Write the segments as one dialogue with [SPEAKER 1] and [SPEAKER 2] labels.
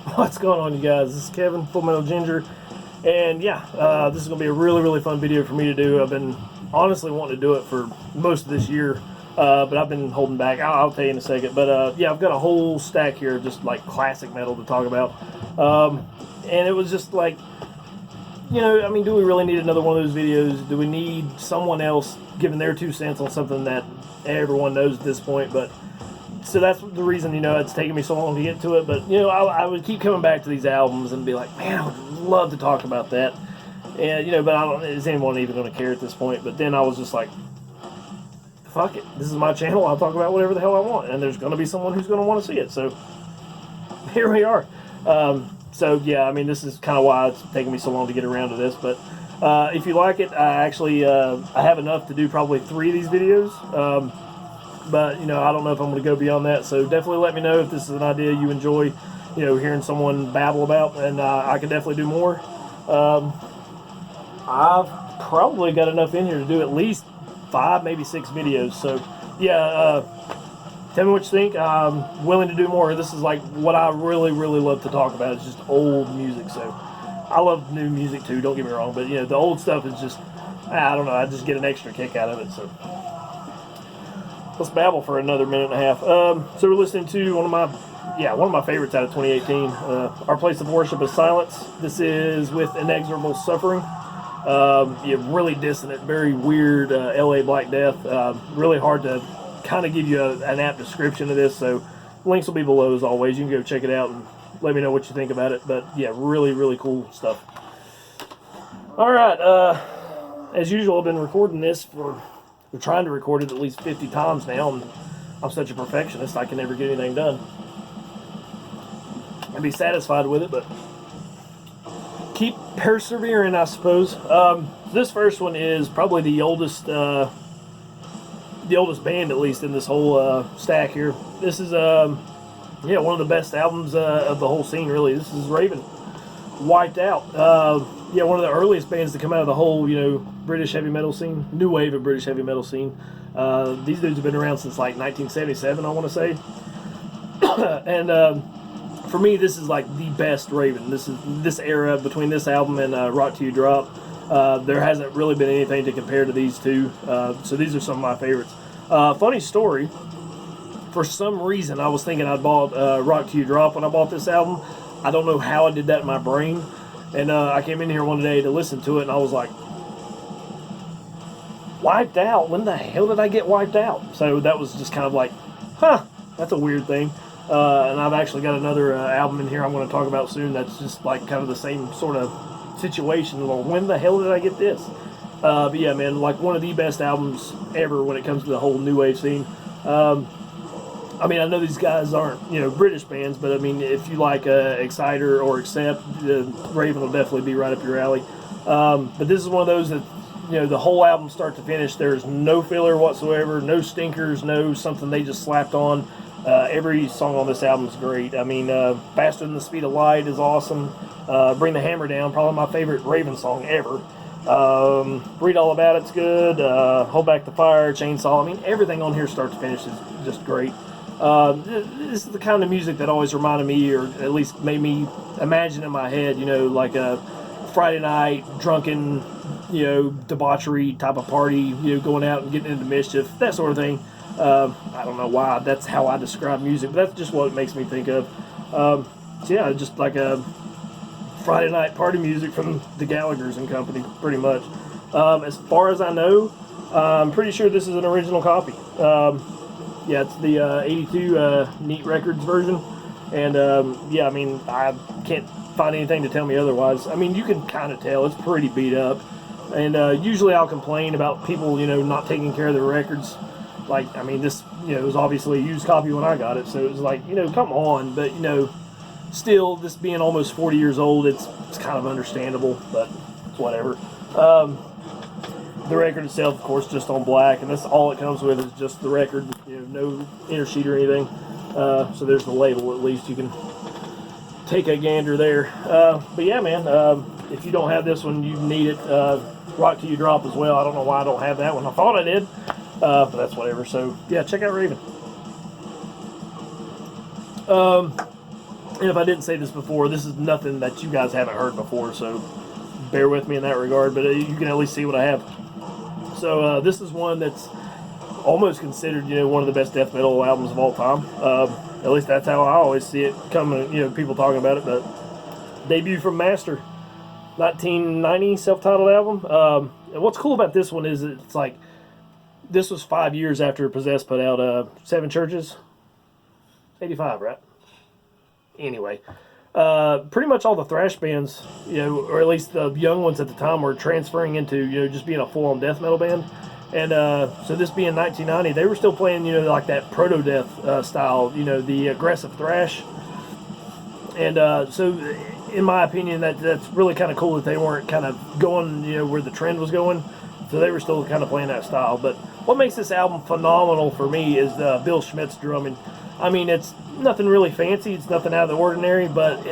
[SPEAKER 1] What's going on, you guys? This is Kevin, Full Metal Ginger, and yeah, this is going to be a really fun video for me to do. I've been honestly wanting to do it for most of this year, but I've been holding back. I'll tell you in a second, but yeah, I've got a whole stack here of just like classic metal to talk about, and it was just like, you know, I mean, do we really need another one of those videos? Do we need someone else giving their 2 cents on something that everyone knows at this point? But so that's the reason, you know, it's taken me so long to get to it. But, you know, I would keep coming back to these albums and be like, man, I would love to talk about that. And, you know, but I don't, is anyone even going to care at this point? But then I was just like, fuck it. This is my channel. I'll talk about whatever the hell I want. And there's going to be someone who's going to want to see it. So here we are. So, yeah, I mean, this is kind of why it's taken me so long to get around to this. But if you like it, I actually I have enough to do probably 3 of these videos. But, you know, I don't know if I'm going to go beyond that. So definitely let me know if this is an idea you enjoy, you know, hearing someone babble about. And I can definitely do more. I've probably got enough in here to do at least 5, maybe 6 videos. So, yeah, tell me what you think. I'm willing to do more. This is like what I really love to talk about. It's just old music. So I love new music too, don't get me wrong. But, you know, the old stuff is just, I don't know, I just get an extra kick out of it. So let's babble for another minute and a half. So we're listening to one of my favorites out of 2018. Our Place of Worship is Silence. This is with Inexorable Suffering. Yeah, really dissonant, very weird LA Black Death. Really hard to kind of give you an apt description of this. So links will be below as always. You can go check it out and let me know what you think about it. But yeah, really cool stuff. All right. As usual, I've been recording this we're trying to record it at least 50 times now, and I'm such a perfectionist, I can never get anything done. I'd be satisfied with it, but keep persevering, I suppose. This first one is probably the oldest band, at least, in this whole stack here. This is, yeah, one of the best albums of the whole scene, really. This is Raven, Wiped Out. Yeah, one of the earliest bands to come out of the whole, you know, British heavy metal scene, new wave of British heavy metal scene. These dudes have been around since like 1977, I want to say. And for me, this is like the best Raven. This era between this album and Rock Till You Drop. There hasn't really been anything to compare to these two. So these are some of my favorites. Funny story. For some reason, I was thinking I'd bought Rock Till You Drop when I bought this album. I don't know how I did that in my brain. And I came in here one day to listen to it, and I was like, wiped out? When the hell did I get wiped out? So that was just kind of like, huh, that's a weird thing. And I've actually got another album in here I'm going to talk about soon that's just like kind of the same sort of situation. Well, when the hell did I get this? But yeah, man, like one of the best albums ever when it comes to the whole new wave scene. I mean, I know these guys aren't, you know, British bands, but I mean, if you like Exciter or Accept, Raven will definitely be right up your alley. But this is one of those that, you know, the whole album start to finish, there's no filler whatsoever, no stinkers, no something they just slapped on. Every song on this album is great. I mean, Faster Than the Speed of Light is awesome. Bring the Hammer Down, probably my favorite Raven song ever. Read All About It's good. Hold Back the Fire, Chainsaw. I mean, everything on here start to finish is just great. This is the kind of music that always reminded me, or at least made me imagine in my head, you know, like a Friday night, drunken, you know, debauchery type of party, you know, going out and getting into mischief, that sort of thing. I don't know why that's how I describe music, but that's just what it makes me think of. So yeah, just like a Friday night party music from the Gallaghers and company, pretty much. As far as I know, I'm pretty sure this is an original copy. Yeah, it's the 82 Neat Records version, and yeah, I mean, I can't find anything to tell me otherwise. I mean, you can kind of tell it's pretty beat up, and usually I'll complain about people, you know, not taking care of their records. Like, I mean, this, you know, it was obviously a used copy when I got it, so it was like, you know, come on, but, you know, still, this being almost 40 years old, it's kind of understandable, but it's whatever. The record itself, of course, just on black, and that's all it comes with is just the record, you know, no inner sheet or anything. So there's the label, at least you can take a gander there. But yeah, man, if you don't have this one, you need it. Rock Till You Drop as well. I don't know why I don't have that one. I thought I did, but that's whatever. So yeah, check out Raven. And if I didn't say this before, this is nothing that you guys haven't heard before, so bear with me in that regard, but you can at least see what I have. So this is one that's almost considered, one of the best death metal albums of all time. At least that's how I always see it coming, people talking about it. But debut from Master, 1990 self-titled album. And what's cool about this one is it's like, this was 5 years after Possessed put out Seven Churches. 85, right? Anyway, pretty much all the thrash bands, or at least the young ones at the time, were transferring into, just being a full-on death metal band. And so this being 1990, they were still playing, like that proto-death style, the aggressive thrash. And so, in my opinion, that's really kind of cool that they weren't kind of going, where the trend was going. So they were still kind of playing that style. But what makes this album phenomenal for me is Bill Schmidt's drumming. I mean, it's nothing really fancy. It's nothing out of the ordinary, but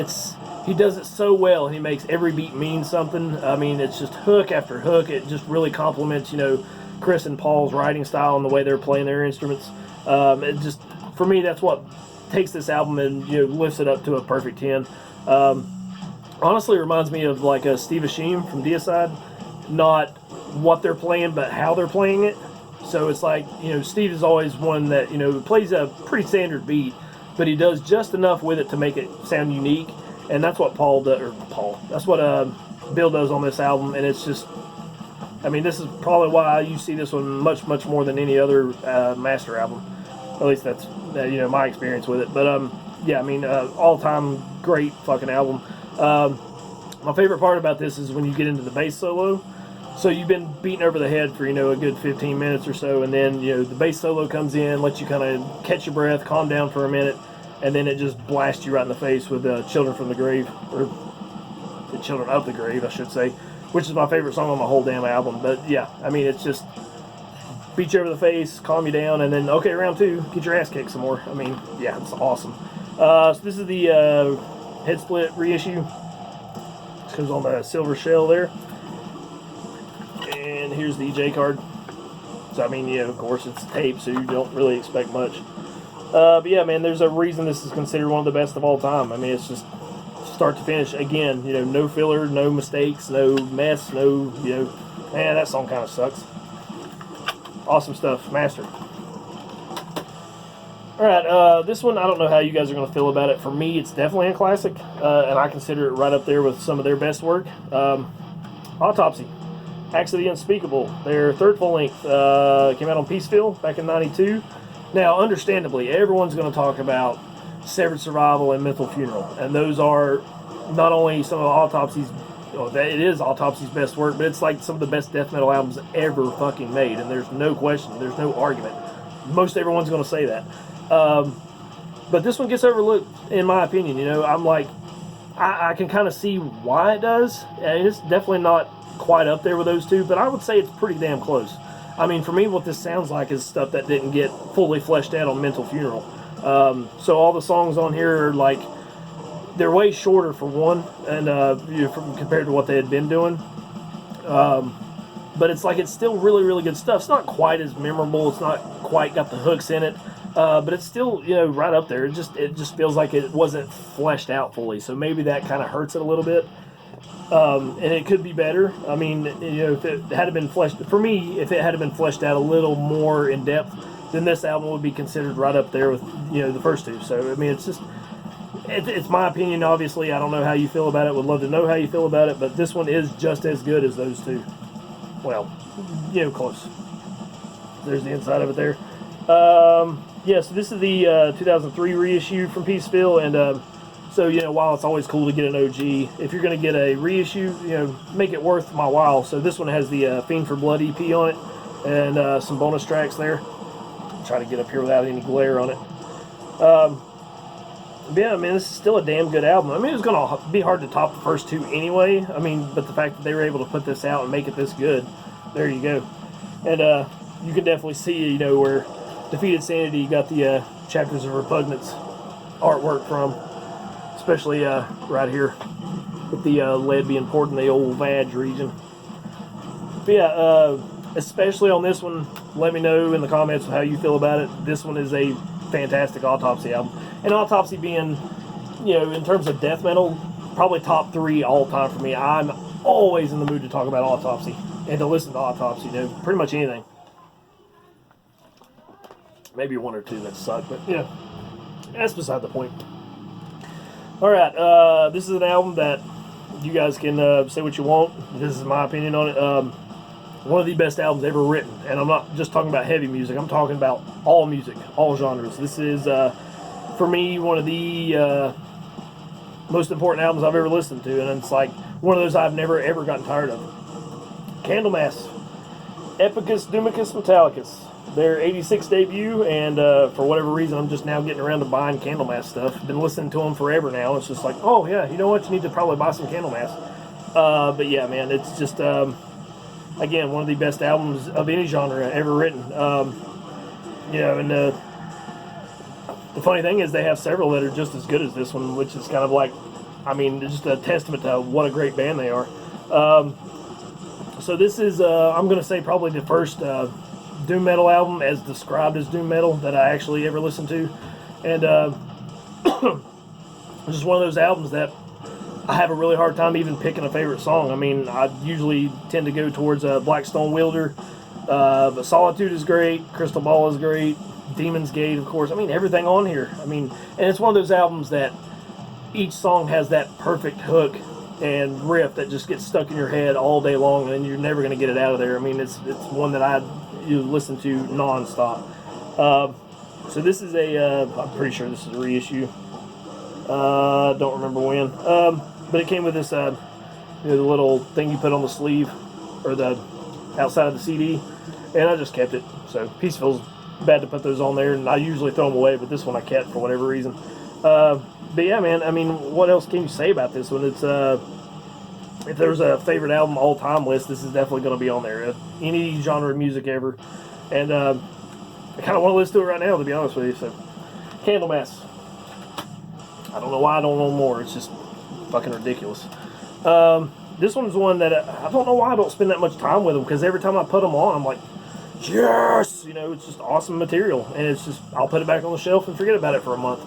[SPEAKER 1] he does it so well, and he makes every beat mean something. I mean, it's just hook after hook. It just really complements, Chris and Paul's writing style and the way they're playing their instruments. It just, for me, that's what takes this album and lifts it up to a perfect 10. Honestly, it reminds me of like a Steve Ashim from Deicide. Not what they're playing, but how they're playing it. So it's like, Steve is always one that, plays a pretty standard beat, but he does just enough with it to make it sound unique. And that's what that's what Bill does on this album. And it's just, I mean, this is probably why you see this one much, much more than any other Master album. At least that's, my experience with it. But, yeah, I mean, all-time great fucking album. My favorite part about this is when you get into the bass solo. So you've been beaten over the head for, a good 15 minutes or so, and then, the bass solo comes in, lets you kind of catch your breath, calm down for a minute, and then it just blasts you right in the face with Children from the Grave, or the Children of the Grave, I should say, which is my favorite song on the whole damn album. But yeah, I mean, it's just beat you over the face, calm you down, and then, okay, round two, get your ass kicked some more. I mean, yeah, it's awesome. So this is the head split reissue. This comes on the silver shell there. And here's the EJ card. So, I mean, of course, it's tape, so you don't really expect much. But yeah, man, there's a reason this is considered one of the best of all time. I mean, it's just start to finish. Again, no filler, no mistakes, no mess, no, man, that song kind of sucks. Awesome stuff. Master. Alright, this one, I don't know how you guys are going to feel about it. For me, it's definitely a classic, and I consider it right up there with some of their best work. Autopsy. Acts of the Unspeakable. Their third full length came out on Peaceville back in '92. Now, understandably, everyone's going to talk about Severed Survival and Mental Funeral, and those are not only some of Autopsy's, it is Autopsy's best work, but it's like some of the best death metal albums ever fucking made, and there's no question, there's no argument. Most everyone's going to say that. But this one gets overlooked, in my opinion. I'm like, I can kind of see why it does, and it's definitely not quite up there with those two, but I would say it's pretty damn close. I mean, for me, what this sounds like is stuff that didn't get fully fleshed out on Mental Funeral. So all the songs on here are like, they're way shorter for one, and compared to what they had been doing. But it's like, it's still really, really good stuff. It's not quite as memorable. It's not quite got the hooks in it. But it's still, right up there. It just feels like it wasn't fleshed out fully. So maybe that kind of hurts it a little bit. And it could be better. I mean, if it had been fleshed, for me, if it had been fleshed out a little more in depth, then this album would be considered right up there with, the first two. So, I mean, it's just, it's my opinion, obviously. I don't know how you feel about it. Would love to know how you feel about it. But this one is just as good as those two. Well, close. There's the inside of it there. Yeah, so this is the 2003 reissue from Peaceville, and so, while it's always cool to get an OG, if you're going to get a reissue, make it worth my while. So this one has the Fiend for Blood EP on it, and some bonus tracks there. Try to get up here without any glare on it. Yeah, man, this is still a damn good album. I mean, it was going to be hard to top the first two anyway. I mean, but the fact that they were able to put this out and make it this good, there you go. And you can definitely see, where Defeated Sanity got the Chapters of Repugnance artwork from, especially right here with the lead being poured in the old Vag region. But yeah, especially on this one, let me know in the comments how you feel about it. This one is a fantastic Autopsy album. And Autopsy being, you know, in terms of death metal, probably top 3 all time for me. I'm always in the mood to talk about Autopsy and to listen to Autopsy, you know, pretty much anything. Maybe 1 or 2 that suck, but yeah, that's beside the point. Alright, this is an album that you guys can say what you want. This is my opinion on it. One of the best albums ever written, and I'm not just talking about heavy music, I'm talking about all music, all genres. This is, for me, one of the most important albums I've ever listened to, and it's like one of those I've never ever gotten tired of. Candlemass-Epicus, Doomicus, Metallicus. Their 86 debut, and for whatever reason, I'm just now getting around to buying Candlemass stuff. Been listening to them forever now. It's just like, oh yeah, you know what? You need to probably buy some Candlemass. But yeah, man, it's just again one of the best albums of any genre ever written. You know, and the funny thing is they have several that are just as good as this one, which is kind of like, I mean, just a testament to what a great band they are. So this is, I'm going to say, probably the first doom metal album as described as doom metal that I actually ever listened to, and it's just one of those albums that I have a really hard time even picking a favorite song. I mean, I usually tend to go towards Blackstone Wielder, but Solitude is great, Crystal Ball is great, Demon's Gate, of course. I mean, everything on here. I mean, and it's one of those albums that each song has that perfect hook and riff that just gets stuck in your head all day long, and you're never going to get it out of there. I mean, it's one that you listen to non-stop. So this is I'm pretty sure this is a reissue. Don't remember when. But it came with this, the little thing you put on the sleeve, or the outside of the CD, and I just kept it. So Peace feels bad to put those on there, and I usually throw them away, but this one I kept for whatever reason. But yeah, man, I mean, what else can you say about this one? It's, if there's a favorite album all-time list, this is definitely going to be on there. Any genre of music ever. And I kind of want to listen to it right now, to be honest with you. So, Candlemass. I don't know why I don't know more. It's just fucking ridiculous. This one's one that I don't know why I don't spend that much time with them, because every time I put them on, I'm like, yes! You know, it's just awesome material. And it's just, I'll put it back on the shelf and forget about it for a month.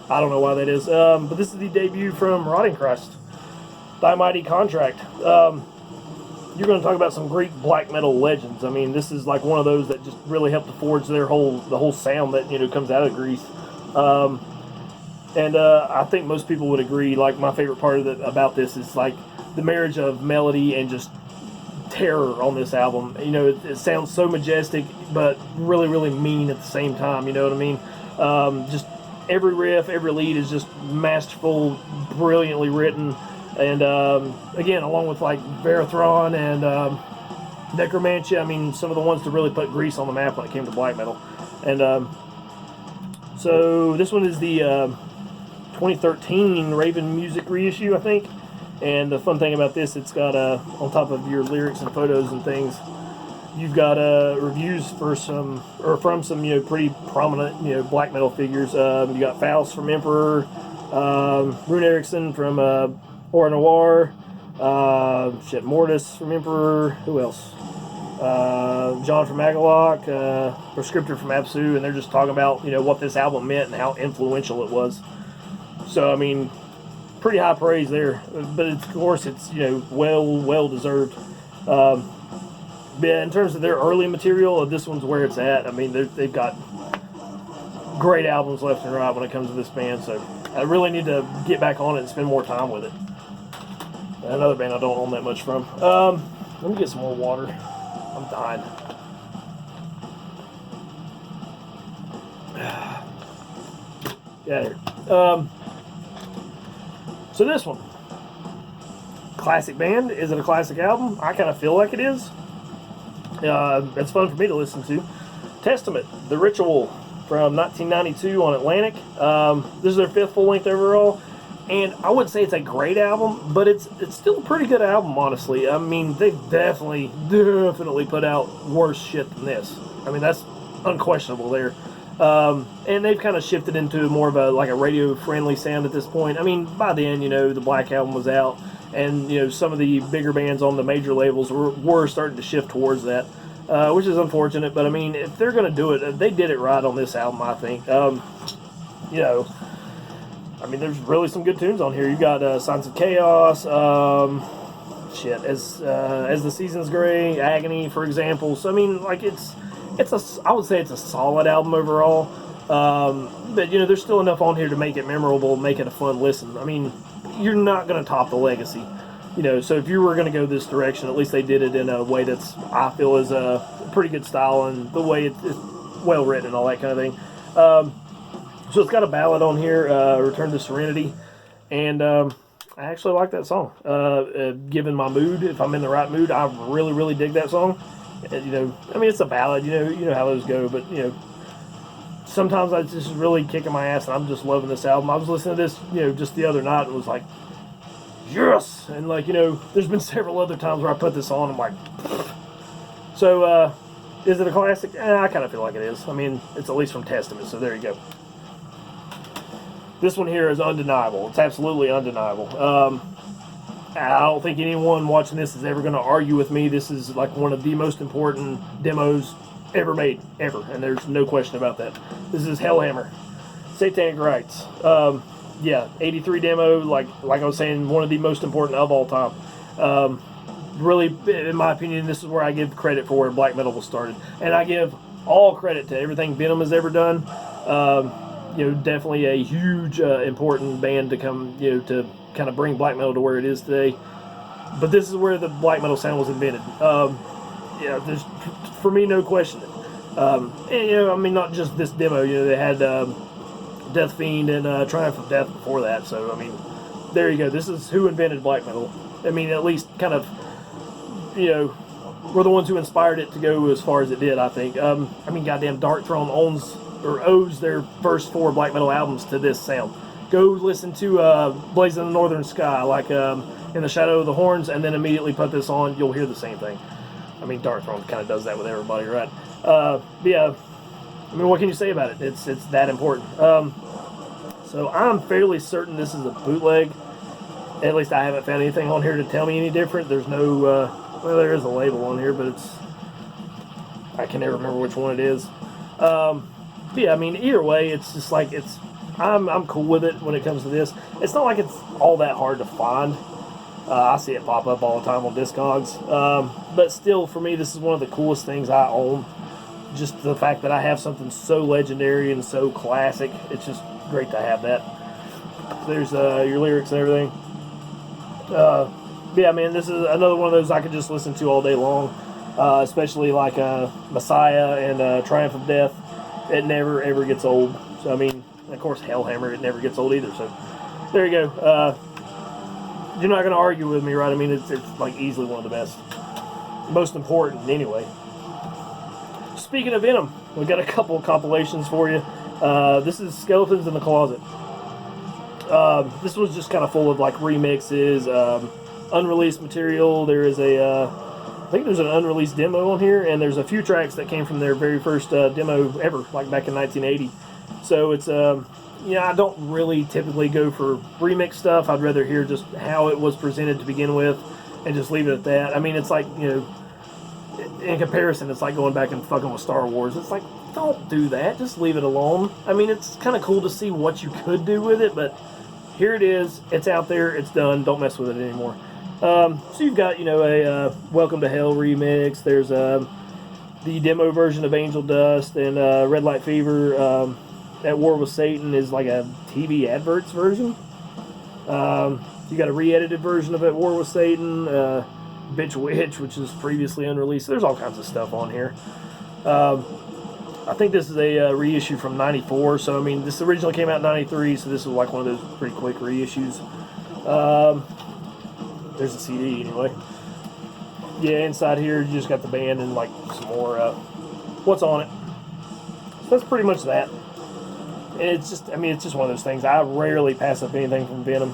[SPEAKER 1] I don't know why that is. But this is the debut from Rotting Christ. Thy Mighty Contract. You're going to talk about some Greek black metal legends. I mean, this is like one of those that just really helped to forge the whole sound that, comes out of Greece. And I think most people would agree, like, my favorite part about this is, like, the marriage of melody and just terror on this album. It sounds so majestic, but really, really mean at the same time, you know what I mean? Just every riff, every lead is just masterful, brilliantly written. And, again, along with, like, Verathron and Necromantia, I mean, some of the ones to really put Greece on the map when it came to black metal. And so this one is the 2013 Raven Music reissue, I think. And the fun thing about this, it's got, on top of your lyrics and photos and things, you've got reviews from some pretty prominent, black metal figures. You got Faust from Emperor, Rune Eriksson from Aura Noir, Mortis from Emperor, who else? John from Agalok, Prescriptor from Apsu, and they're just talking about, what this album meant and how influential it was. So, I mean, pretty high praise there, but of course it's, well deserved. But in terms of their early material, this one's where it's at. I mean, they've got great albums left and right when it comes to this band, so I really need to get back on it and spend more time with it. Another band I don't own that much from. Let me get some more water. I'm dying. Yeah, here. So this one. Classic band. Is it a classic album? I kind of feel like it is. It's fun for me to listen to. Testament, The Ritual, from 1992 on Atlantic. This is their 5th full-length overall. And I wouldn't say it's a great album, but it's still a pretty good album, honestly. I mean, they've definitely put out worse shit than this. I mean, that's unquestionable there. And they've kind of shifted into more of a radio-friendly sound at this point. I mean, by then, the Black Album was out, and, some of the bigger bands on the major labels were starting to shift towards that, which is unfortunate. But, I mean, if they're going to do it, they did it right on this album, I think. I mean, there's really some good tunes on here. You got Signs of Chaos, as the Seasons Gray, Agony, for example. So I mean, like I would say it's a solid album overall. But you know, there's still enough on here to make it memorable, make it a fun listen. I mean, you're not going to top the Legacy, you know. So if you were going to go this direction, at least they did it in a way that's, I feel, is a pretty good style, and the way it's well written and all that kind of thing. So it's got a ballad on here, Return to Serenity, and I actually like that song. Given my mood, if I'm in the right mood, I really, really dig that song. You know, I mean, it's a ballad. You know how those go, but you know, sometimes I just really kicking my ass, and I'm just loving this album. I was listening to this, you know, just the other night, and was like, yes! And like, you know, there's been several other times where I put this on, and I'm like, so, is it a classic? I kind of feel like it is. I mean, it's at least from Testament, so there you go. This one here is undeniable. It's absolutely undeniable. I don't think anyone watching this is ever going to argue with me. This is like one of the most important demos ever made, ever, and there's no question about that. This is Hellhammer-Satanic Rites. Yeah, 83 demo, like I was saying, one of the most important of all time. Really, in my opinion, this is where I give credit for where black metal was started, and I give all credit to everything Venom has ever done. You know, definitely a huge, important band to come, you know, to kind of bring black metal to where it is today. But this is where the black metal sound was invented. Yeah, there's, for me, no question. And, you know, I mean, not just this demo. You know, they had Death Fiend and Triumph of Death before that. So, I mean, there you go. This is who invented black metal. I mean, at least kind of, you know, were the ones who inspired it to go as far as it did, I think. I mean, goddamn, Darkthrone owes their first 4 black metal albums to this sound. Go listen to Blaze in the Northern Sky, like In the Shadow of the Horns, and then immediately put this on. You'll hear the same thing. I mean, Darkthrone kind of does that with everybody, right? But yeah, I mean, what can you say about it? It's that important. So I'm fairly certain this is a bootleg. At least I haven't found anything on here to tell me any different. There's no, well, there is a label on here, but I can never remember which one it is. Yeah, I mean, either way, it's just like, I'm cool with it when it comes to this. It's not like it's all that hard to find. I see it pop up all the time on Discogs. But still, for me, this is one of the coolest things I own. Just the fact that I have something so legendary and so classic. It's just great to have that. There's your lyrics and everything. Yeah, man, this is another one of those I could just listen to all day long. Especially like Messiah and Triumph of Death. It never, ever gets old. So, I mean, of course, Hellhammer, it never gets old either. So, there you go. You're not going to argue with me, right? I mean, it's like easily one of the best. Most important, anyway. Speaking of Venom, we've got a couple of compilations for you. This is Skeletons in the Closet. This was just kind of full of, like, remixes, unreleased material. There is I think there's an unreleased demo on here, and there's a few tracks that came from their very first demo ever, like back in 1980. So it's, yeah, I don't really typically go for remix stuff. I'd rather hear just how it was presented to begin with, and just leave it at that. I mean, it's like, you know, in comparison, it's like going back and fucking with Star Wars. It's like, don't do that. Just leave it alone. I mean, it's kind of cool to see what you could do with it, but here it is. It's out there. It's done. Don't mess with it anymore. So you've got, you know, a Welcome to Hell remix. There's the demo version of Angel Dust, and Red Light Fever. At War with Satan is like a TV adverts version. You got a re-edited version of At War with Satan. Bitch Witch, which is previously unreleased. There's all kinds of stuff on here. I think this is a reissue from '94. So, I mean, this originally came out in '93, so this was like one of those pretty quick reissues. There's a CD anyway. Yeah, inside here you just got the band and like some more what's on it. So that's pretty much that. And it's just, I mean, it's just one of those things. I rarely pass up anything from Venom.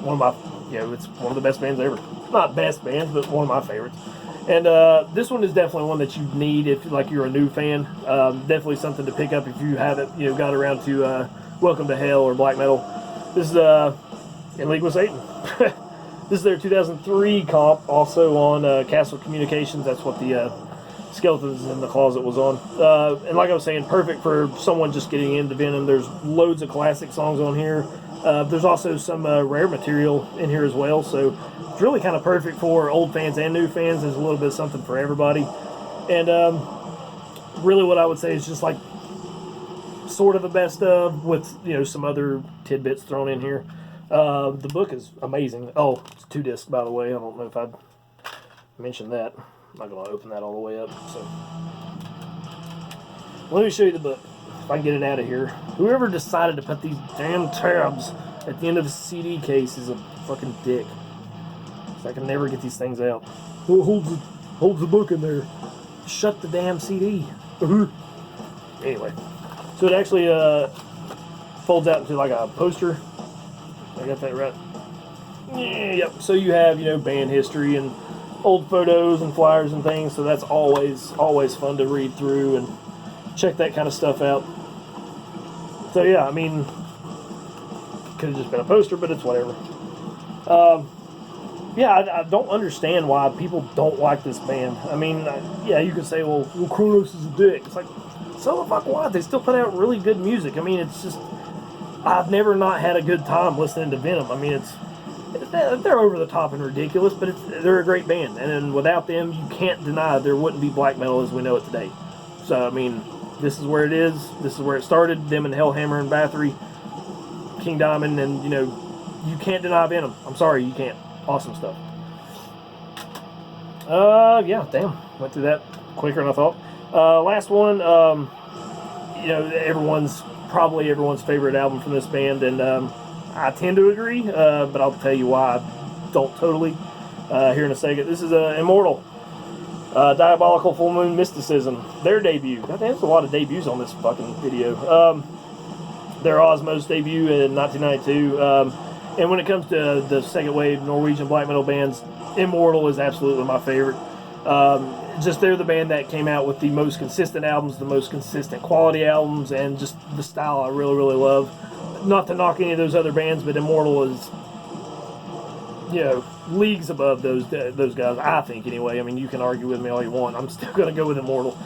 [SPEAKER 1] One of my, you know, it's one of the best bands ever. Not best bands, but one of my favorites. And this one is definitely one that you need if, like, you're a new fan. Definitely something to pick up if you haven't, you know, got around to Welcome to Hell or black metal. This is In League with Satan. This is their 2003 comp, also on Castle Communications. That's what the Skeletons in the Closet was on. And like I was saying, perfect for someone just getting into Venom. There's loads of classic songs on here. There's also some rare material in here as well, so it's really kind of perfect for old fans and new fans. There's a little bit of something for everybody. And really what I would say is just like sort of a best of with, you know, some other tidbits thrown in here. The book is amazing. Oh, it's 2 discs, by the way. I don't know if I'd mentioned that. I'm not going to open that all the way up. So let me show you the book, if I can get it out of here. Whoever decided to put these damn tabs at the end of the CD case is a fucking dick. So I can never get these things out. Who holds the book in there? Shut the damn CD. Anyway, so it actually folds out into like a poster. I got that right. Yeah, yep. So you have, you know, band history and old photos and flyers and things. So that's always fun to read through and check that kind of stuff out. So yeah, I mean, could have just been a poster, but it's whatever. Yeah, I don't understand why people don't like this band. I mean, yeah, you could say, well, Kronos is a dick. It's like, so the fuck what? They still put out really good music. I mean, it's just, I've never not had a good time listening to Venom. I mean, they're over the top and ridiculous, but they're a great band. And without them, you can't deny there wouldn't be black metal as we know it today. So, I mean, this is where it is. This is where it started. Them and Hellhammer and Bathory, King Diamond, and, you know, you can't deny Venom. I'm sorry, you can't. Awesome stuff. Yeah, damn. Went through that quicker than I thought. Last one, you know, probably everyone's favorite album from this band, and I tend to agree, but I'll tell you why I don't totally here in a second. This is Immortal, Diabolical, Fullmoon, Mysticism, their debut. God, there's a lot of debuts on this fucking video. Their Osmos debut in 1992. And when it comes to the second wave Norwegian black metal bands, Immortal is absolutely my favorite. Just they're the band that came out with the most consistent albums, the most consistent quality albums, and just the style I really, really love. Not to knock any of those other bands, but Immortal is, you know, leagues above those guys, I think, anyway. I mean, you can argue with me all you want. I'm still going to go with Immortal.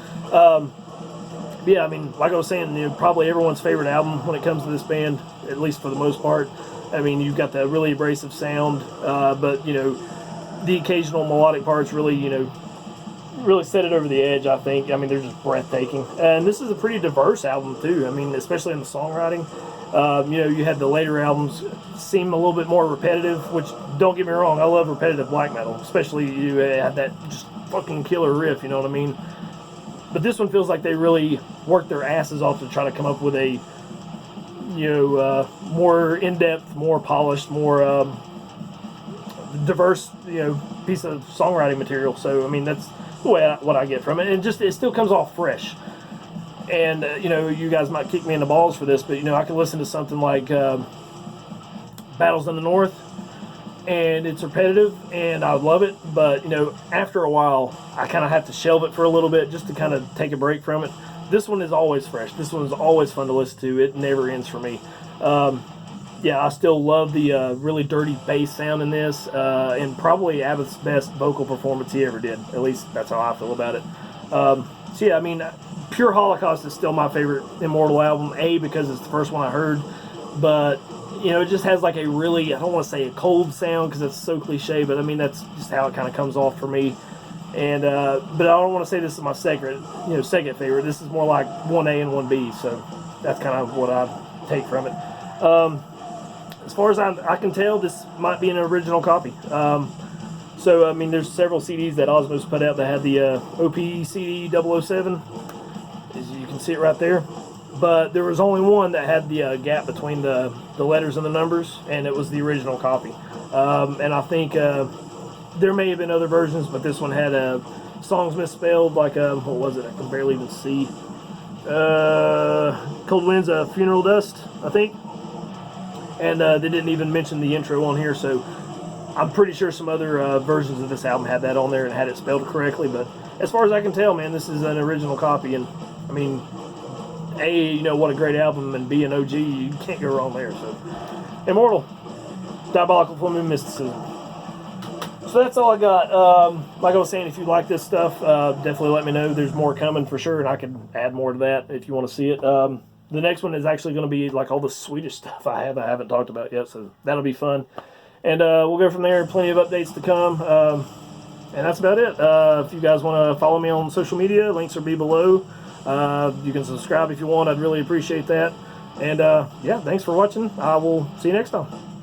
[SPEAKER 1] Yeah, I mean, like I was saying, you know, probably everyone's favorite album when it comes to this band, at least for the most part. I mean, you've got the really abrasive sound, but, you know, the occasional melodic parts really, you know, really set it over the edge, I think. I mean, they're just breathtaking. And this is a pretty diverse album, too. I mean, especially in the songwriting. You know, you had the later albums seem a little bit more repetitive, which, don't get me wrong, I love repetitive black metal. Especially you had that just fucking killer riff, you know what I mean? But this one feels like they really worked their asses off to try to come up with a, you know, more in-depth, more polished, more diverse, you know, piece of songwriting material. So, I mean, that's the way what I get from it. And just, it still comes off fresh. And, you know, you guys might kick me in the balls for this, but, you know, I can listen to something like Battles in the North, and it's repetitive, and I love it. But, you know, after a while, I kind of have to shelve it for a little bit just to kind of take a break from it. This one is always fresh. This one is always fun to listen to. It never ends for me. Yeah, I still love the really dirty bass sound in this, and probably Abbott's best vocal performance he ever did. At least that's how I feel about it. So yeah, I mean, Pure Holocaust is still my favorite Immortal album, A, because it's the first one I heard, but, you know, it just has like a really, I don't want to say a cold sound because that's so cliche, but I mean, that's just how it kind of comes off for me. And but I don't want to say this is my second favorite. This is more like 1A and 1B, so that's kind of what I take from it. As far as I can tell, this might be an original copy. So, I mean, there's several CDs that Osmos put out that had the OP CD 007, as you can see it right there. But there was only one that had the gap between the letters and the numbers, and it was the original copy. And I think there may have been other versions, but this one had songs misspelled, like, what was it? I can barely even see. Cold Winds, Funeral Dust, I think. And they didn't even mention the intro on here, so I'm pretty sure some other versions of this album had that on there and had it spelled correctly. But as far as I can tell, man, this is an original copy. And, I mean, A, you know, what a great album, and B, an OG, you can't go wrong there. So, Immortal, Diabolical, Fullmoon, Mysticism. So that's all I got. Like I was saying, if you like this stuff, definitely let me know. There's more coming for sure, and I can add more to that if you want to see it. The next one is actually going to be like all the Swedish stuff I haven't talked about yet, so that'll be fun. And we'll go from there. Plenty of updates to come. And that's about it. If you guys want to follow me on social media, links will be below. You can subscribe if you want. I'd really appreciate that. And yeah, thanks for watching. I will see you next time.